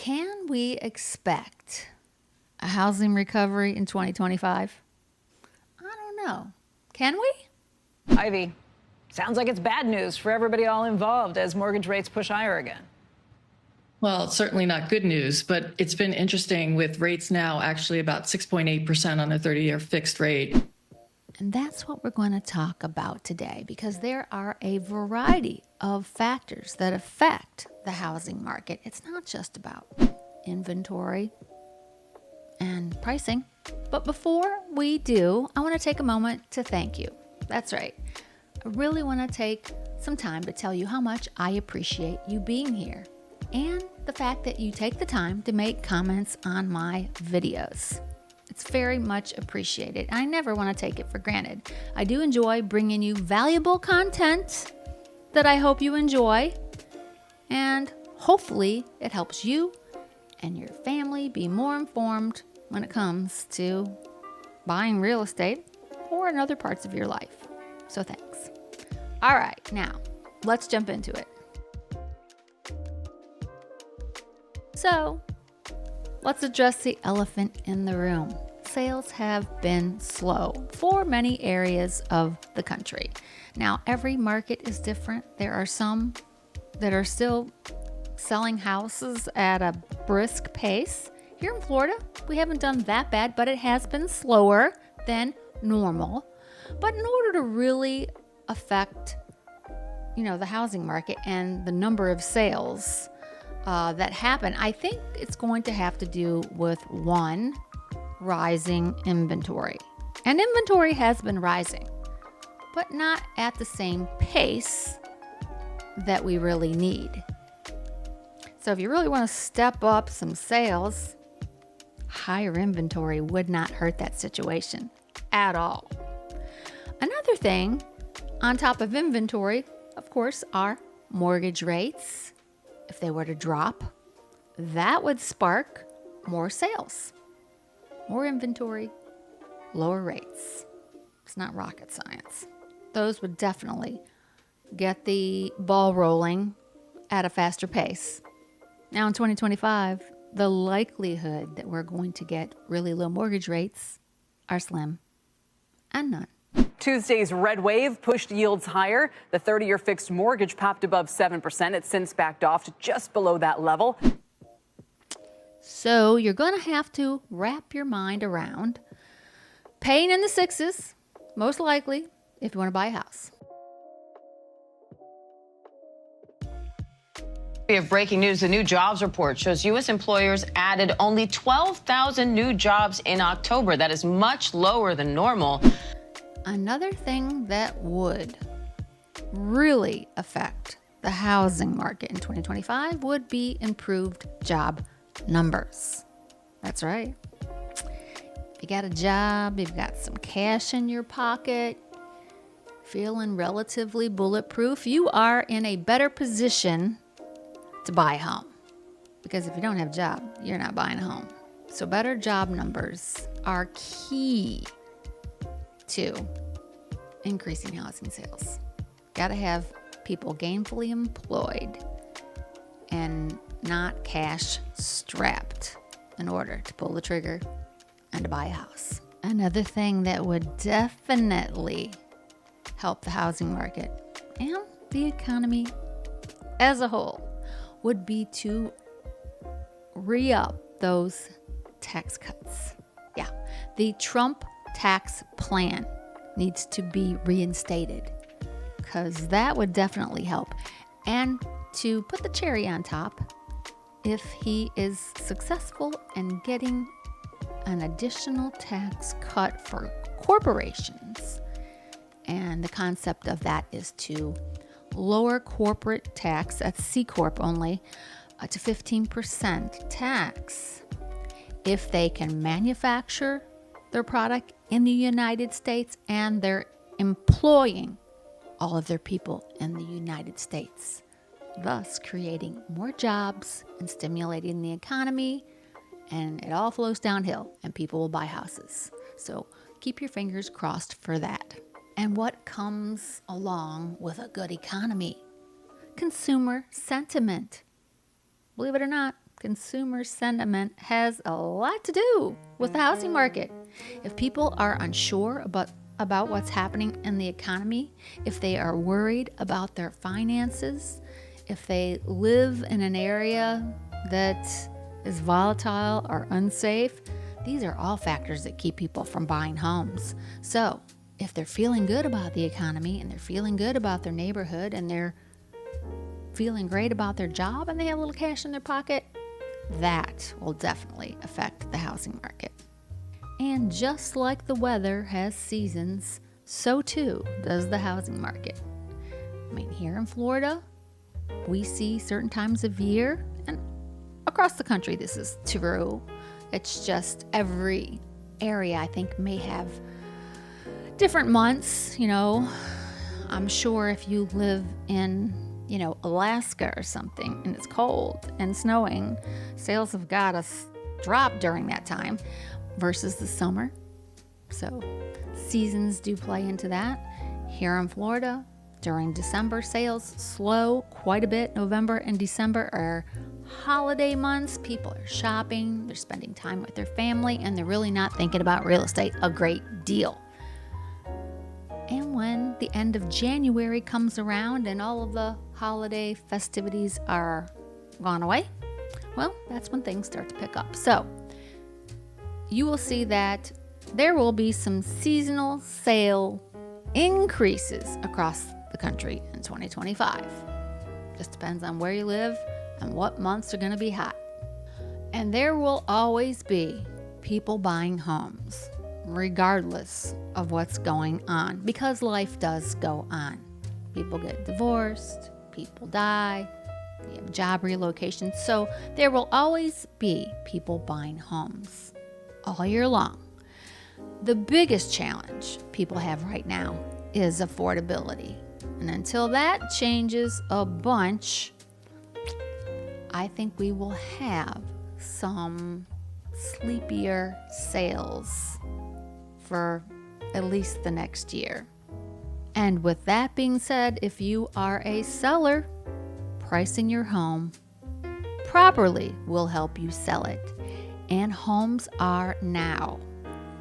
Can we expect a housing recovery in 2025? I don't know. Can we? Ivy, sounds like it's bad news for everybody all involved as mortgage rates push higher again. Well, it's certainly not good news, but it's been interesting with rates now actually about 6.8% on a 30-year fixed rate. And that's what we're going to talk about today, because there are a variety of factors that affect the housing market. It's not just about inventory and pricing. But before we do, I want to take a moment to thank you. That's right. I really want to take some time to tell you how much I appreciate you being here and the fact that you take the time to make comments on my videos. It's very much appreciated. I never want to take it for granted. I do enjoy bringing you valuable content that I hope you enjoy, and hopefully it helps you and your family be more informed when it comes to buying real estate or in other parts of your life. So thanks. All right, now let's jump into it. So let's address the elephant in the room. Sales have been slow for many areas of the country. Now, every market is different. There are some that are still selling houses at a brisk pace. Here in Florida, we haven't done that bad, but it has been slower than normal. But in order to really affect, the housing market and the number of sales that happen, I think it's going to have to do with one, rising inventory. And inventory has been rising, but not at the same pace that we really need. So if you really want to step up some sales, higher inventory would not hurt that situation at all. Another thing on top of inventory, of course, are mortgage rates. If they were to drop, that would spark more sales, more inventory, lower rates. It's not rocket science. Those would definitely get the ball rolling at a faster pace. Now in 2025, the likelihood that we're going to get really low mortgage rates are slim and none. Tuesday's red wave pushed yields higher. The 30-year fixed mortgage popped above 7%. It's since backed off to just below that level. So you're going to have to wrap your mind around paying in the sixes, most likely, if you want to buy a house. We have breaking news. The new jobs report shows U.S. employers added only 12,000 new jobs in October. That is much lower than normal. Another thing that would really affect the housing market in 2025 would be improved job numbers. That's right. If you got a job, you've got some cash in your pocket, feeling relatively bulletproof, you are in a better position to buy a home. Because if you don't have a job, you're not buying a home. So better job numbers are key to increasing housing sales. Got to have people gainfully employed and not cash strapped in order to pull the trigger and to buy a house. Another thing that would definitely help the housing market and the economy as a whole would be to re-up those tax cuts. Yeah, the Trump tax plan needs to be reinstated because that would definitely help. And to put the cherry on top, if he is successful in getting an additional tax cut for corporations, and the concept of that is to lower corporate tax, that's C Corp only, to 15% tax if they can manufacture their product in the United States and they're employing all of their people in the United States, thus creating more jobs and stimulating the economy, and it all flows downhill and people will buy houses. So keep your fingers crossed for that. And what comes along with a good economy? Consumer sentiment. Believe it or not, consumer sentiment has a lot to do with the housing market. If people are unsure about what's happening in the economy, if they are worried about their finances, if they live in an area that is volatile or unsafe, these are all factors that keep people from buying homes. So if they're feeling good about the economy and they're feeling good about their neighborhood and they're feeling great about their job and they have a little cash in their pocket, that will definitely affect the housing market. And just like the weather has seasons, so too does the housing market. I mean, here in Florida, we see certain times of year, and across the country this is true. It's just every area, I think, may have different months. I'm sure if you live in, Alaska or something, and it's cold and snowing, sales have got to drop during that time versus the summer. So seasons do play into that. Here in Florida, during December, sales slow quite a bit. November and December are holiday months. People are shopping, they're spending time with their family, and they're really not thinking about real estate a great deal. And when the end of January comes around and all of the holiday festivities are gone away, well, that's when things start to pick up. So you will see that there will be some seasonal sale increases across the country in 2025. Just depends on where you live and what months are going to be hot. And there will always be people buying homes, regardless of what's going on, because life does go on. People get divorced, people die, you have job relocations. So there will always be people buying homes all year long. The biggest challenge people have right now is affordability. And until that changes a bunch, I think we will have some sleepier sales for at least the next year. And with that being said, if you are a seller, pricing your home properly will help you sell it. And homes are now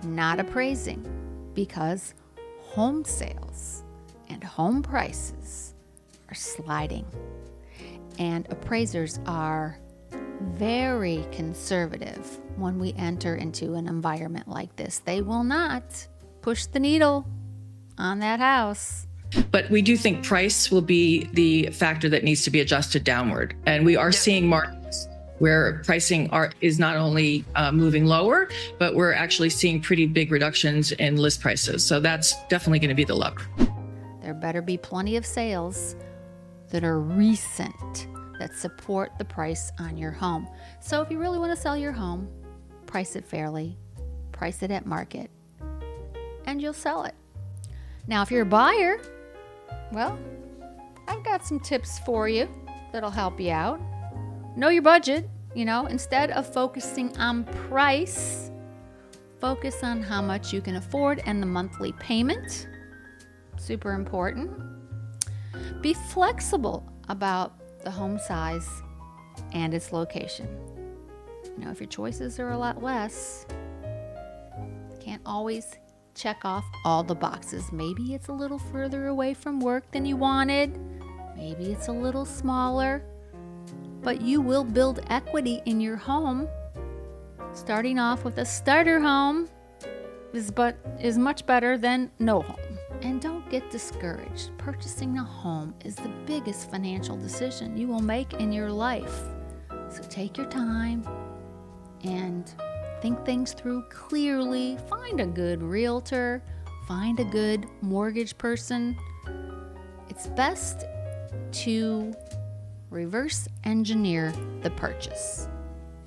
not appraising, because home sales and home prices are sliding. And appraisers are very conservative when we enter into an environment like this. They will not push the needle on that house. But we do think price will be the factor that needs to be adjusted downward. And we are seeing markets where pricing is not only moving lower, but we're actually seeing pretty big reductions in list prices. So that's definitely going to be the lever. There better be plenty of sales that are recent, that support the price on your home. So if you really want to sell your home, price it fairly, price it at market, and you'll sell it. Now, if you're a buyer, well, I've got some tips for you that'll help you out. Know your budget. Instead of focusing on price, focus on how much you can afford and the monthly payment. Super important. Be flexible about the home size and its location. If your choices are a lot less, can't always check off all the boxes. Maybe it's a little further away from work than you wanted. Maybe it's a little smaller. But you will build equity in your home. Starting off with a starter home is much better than no home. And don't get discouraged. Purchasing a home is the biggest financial decision you will make in your life. So take your time and think things through clearly. Find a good realtor. Find a good mortgage person. It's best to reverse engineer the purchase.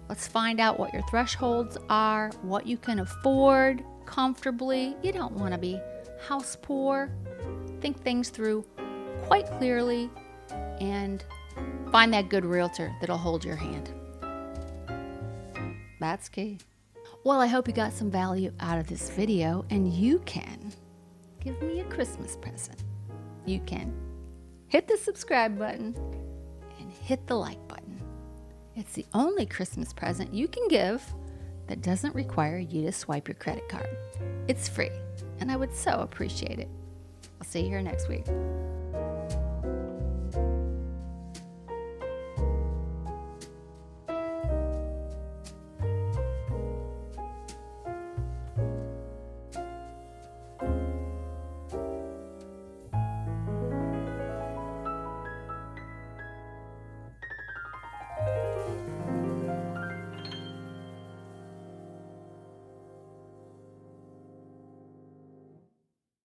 Let's find out what your thresholds are, what you can afford comfortably. You don't want to be house poor. Think things through quite clearly and find that good realtor that'll hold your hand. That's key. Well, I hope you got some value out of this video, and you can give me a Christmas present. You can hit the subscribe button and hit the like button. It's the only Christmas present you can give that doesn't require you to swipe your credit card. It's free, and I would so appreciate it. I'll see you here next week.